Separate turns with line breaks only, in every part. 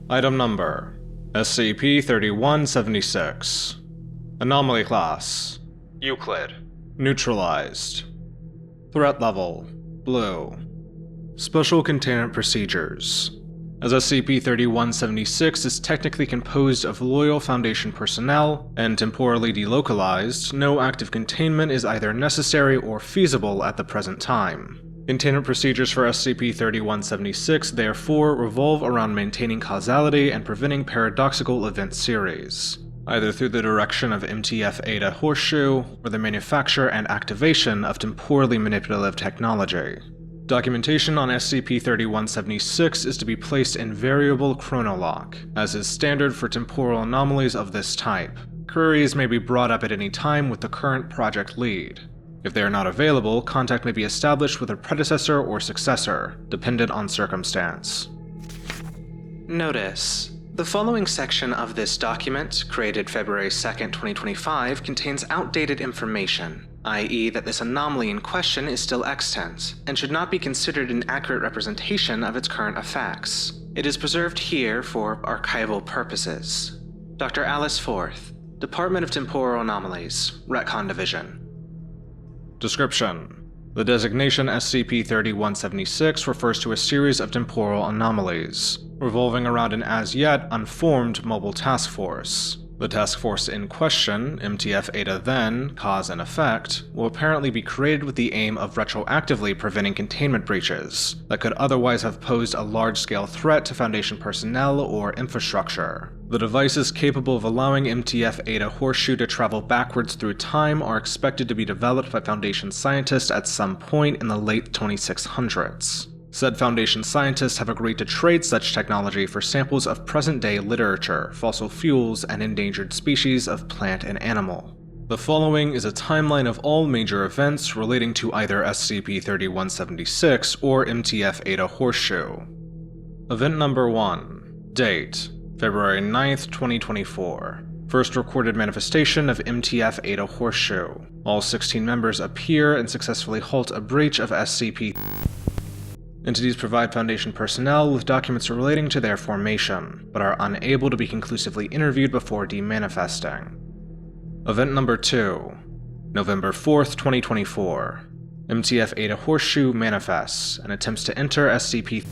Item Number: SCP-3176. Anomaly Class: Euclid. Neutralized. Threat Level: Blue. Special Containment Procedures: As SCP-3176 is technically composed of loyal Foundation personnel and temporally delocalized, no active containment is either necessary or feasible at the present time. Containment procedures for SCP-3176 therefore revolve around maintaining causality and preventing paradoxical event series, either through the direction of MTF Eta Horseshoe or the manufacture and activation of temporally manipulative technology. Documentation on SCP-3176 is to be placed in variable chronolock, as is standard for temporal anomalies of this type. Queries may be brought up at any time with the current project lead. If they are not available, contact may be established with a predecessor or successor, dependent on circumstance.
Notice: the following section of this document, created February 2nd, 2025, contains outdated information, i.e. that this anomaly in question is still extant, and should not be considered an accurate representation of its current effects. It is preserved here for archival purposes. Dr. Alice Forth, Department of Temporal Anomalies, Retcon Division.
Description: The designation SCP-3176 refers to a series of temporal anomalies, revolving around an as-yet unformed mobile task force. The task force in question, MTF Eta Then, Cause and Effect, will apparently be created with the aim of retroactively preventing containment breaches that could otherwise have posed a large-scale threat to Foundation personnel or infrastructure. The devices capable of allowing MTF Eta Horseshoe to travel backwards through time are expected to be developed by Foundation scientists at some point in the late 2600s. Said Foundation scientists have agreed to trade such technology for samples of present-day literature, fossil fuels, and endangered species of plant and animal. The following is a timeline of all major events relating to either SCP-3176 or MTF Eta Horseshoe. Event Number 1. Date: February 9th, 2024. First recorded manifestation of MTF Eta Horseshoe. All 16 members appear and successfully halt a breach of SCP. Entities provide Foundation personnel with documents relating to their formation, but are unable to be conclusively interviewed before demanifesting. Event Number 2. November 4th, 2024. MTF Eta Horseshoe manifests and attempts to enter SCP's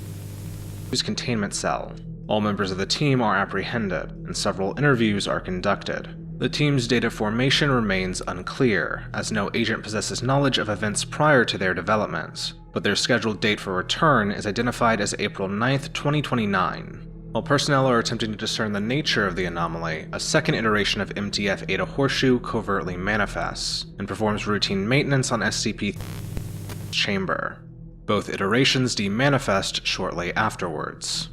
containment cell. All members of the team are apprehended, and several interviews are conducted. The team's date of formation remains unclear, as no agent possesses knowledge of events prior to their development, but their scheduled date for return is identified as April 9th, 2029. While personnel are attempting to discern the nature of the anomaly, a second iteration of MTF Eta Horseshoe covertly manifests, and performs routine maintenance on SCP's chamber. Both iterations demanifest shortly afterwards.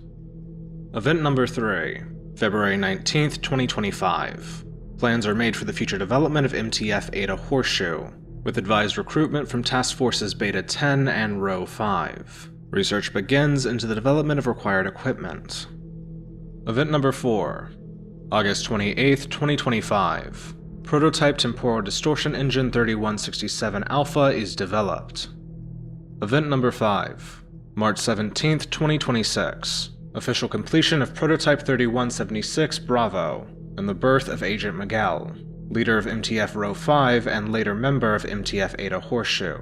Event Number 3. February 19th, 2025. Plans are made for the future development of MTF Eta Horseshoe, with advised recruitment from Task Forces Beta 10 and Row 5. Research begins into the development of required equipment. Event Number 4. August 28th, 2025. Prototype Temporal Distortion Engine 3167 Alpha is developed. Event Number 5. March 17th, 2026. Official completion of Prototype 3176 Bravo, and the birth of Agent Miguel, leader of MTF Row 5 and later member of MTF Eta Horseshoe.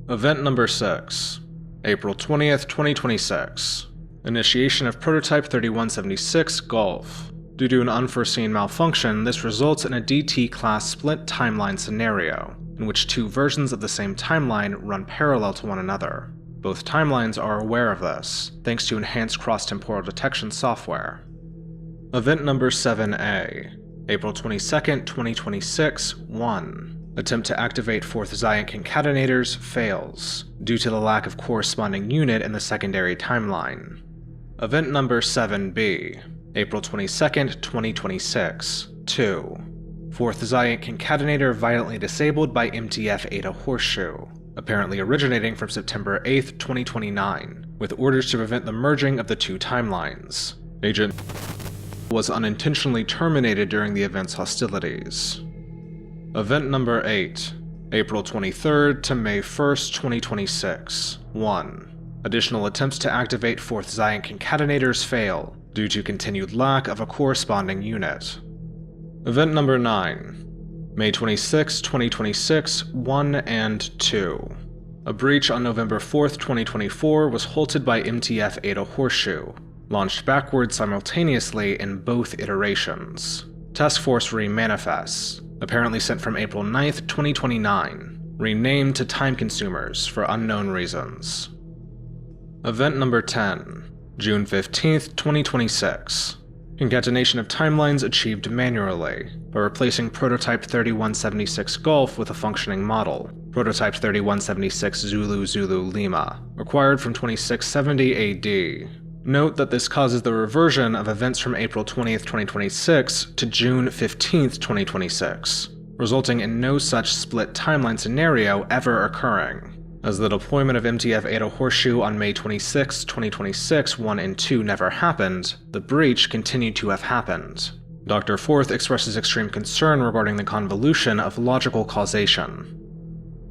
Event Number 6. April 20th, 2026. Initiation of Prototype 3176 Golf. Due to an unforeseen malfunction, this results in a DT-class split timeline scenario, in which two versions of the same timeline run parallel to one another. Both timelines are aware of this, thanks to enhanced cross-temporal detection software. Event Number 7A. April 22nd, 2026, 1. Attempt to activate 4th Zion concatenators fails, due to the lack of corresponding unit in the secondary timeline. Event Number 7B. April 22nd, 2026, 2. 4th Zion concatenator violently disabled by MTF Eta Horseshoe, apparently originating from September 8th, 2029, with orders to prevent the merging of the two timelines. Agent was unintentionally terminated during the event's hostilities. Event Number 8. April 23rd to May 1st, 2026, 1. Additional attempts to activate 4th Zion concatenators fail, due to continued lack of a corresponding unit. Event number 9. May 26, 2026, 1 and 2. A breach on November 4th, 2024 was halted by MTF Ada Horseshoe, launched backwards simultaneously in both iterations. Task Force Remanifests, apparently sent from April 9th, 2029, renamed to Time Consumers for unknown reasons. Event number 10. June 15th, 2026. Concatenation of timelines achieved manually by replacing Prototype 3176 Golf with a functioning model, Prototype 3176 Zulu Zulu Lima, acquired from 2670 AD. Note that this causes the reversion of events from April 20th, 2026 to June 15th, 2026, resulting in no such split timeline scenario ever occurring. As the deployment of MTF Ada Horseshoe on May 26, 2026, 1 and 2 never happened, the breach continued to have happened. Dr. Forth expresses extreme concern regarding the convolution of logical causation.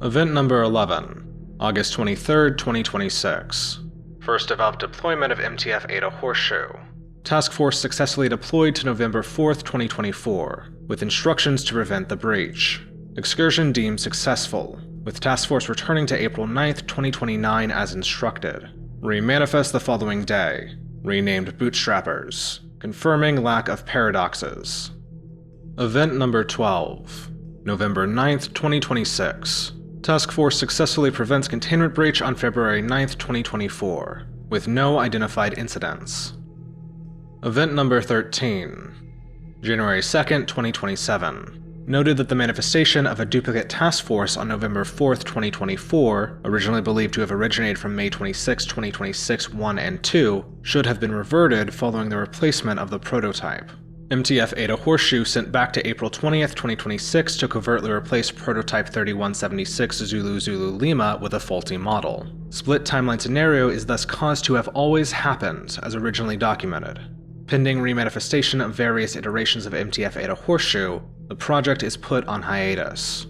Event number 11. August 23, 2026. First developed deployment of MTF Ada Horseshoe. Task Force successfully deployed to November 4th, 2024, with instructions to prevent the breach. Excursion deemed successful, with Task Force returning to April 9th, 2029 as instructed. Remanifest the following day, renamed Bootstrappers, confirming lack of paradoxes. Event number 12. November 9th, 2026. Task Force successfully prevents containment breach on February 9th, 2024, with no identified incidents. Event number 13. January 2nd, 2027. Noted that the manifestation of a duplicate task force on November 4th, 2024, originally believed to have originated from May 26, 2026, 1 and 2, should have been reverted following the replacement of the prototype. MTF Ada Horseshoe sent back to April 20th, 2026 to covertly replace Prototype 3176 Zulu Zulu Lima with a faulty model. Split timeline scenario is thus caused to have always happened as originally documented. Pending remanifestation of various iterations of MTF Ada Horseshoe, the project is put on hiatus.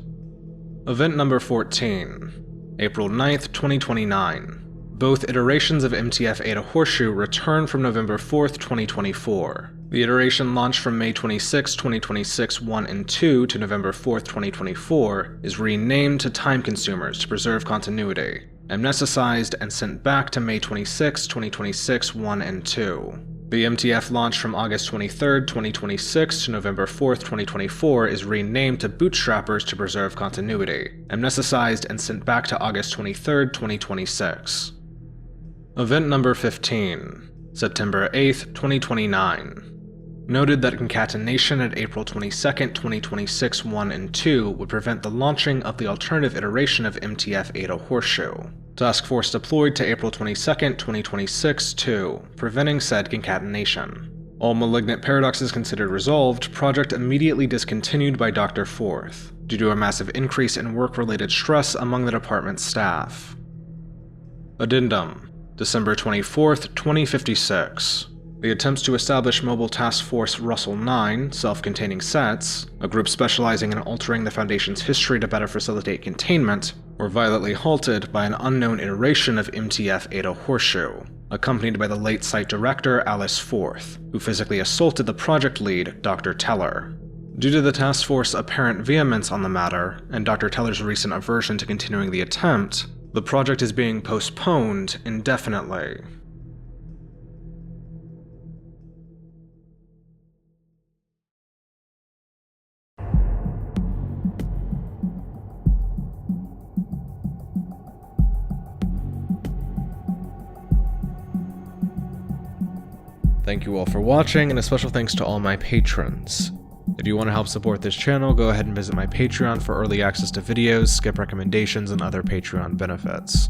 Event number 14. April 9th, 2029. Both iterations of MTF Ada Horseshoe return from November 4th, 2024. The iteration launched from May 26, 2026, 1 and 2 to November 4th, 2024 is renamed to Time Consumers to preserve continuity, amnesticized and sent back to May 26, 2026, 1 and 2. The MTF launched from August 23, 2026 to November 4th, 2024 is renamed to Bootstrappers to preserve continuity, amnesticized and sent back to August 23, 2026. Event number 15. September 8th, 2029. Noted that concatenation at April 22, 2026, 1 and 2 would prevent the launching of the alternative iteration of MTF Ada Horseshoe. Task Force deployed to April 22, 2026, 2, preventing said concatenation. All malignant paradoxes considered resolved, project immediately discontinued by Dr. Forth, due to a massive increase in work-related stress among the department's staff. Addendum. December 24th, 2056. The attempts to establish Mobile Task Force Russell 9, self-containing sets, a group specializing in altering the Foundation's history to better facilitate containment, were violently halted by an unknown iteration of MTF Ada Horseshoe, accompanied by the late site director Alice Forth, who physically assaulted the project lead, Dr. Teller. Due to the task force's apparent vehemence on the matter, and Dr. Teller's recent aversion to continuing the attempt, the project is being postponed indefinitely. Thank you all for watching, and a special thanks to all my patrons. If you want to help support this channel, go ahead and visit my Patreon for early access to videos, skip recommendations, and other Patreon benefits.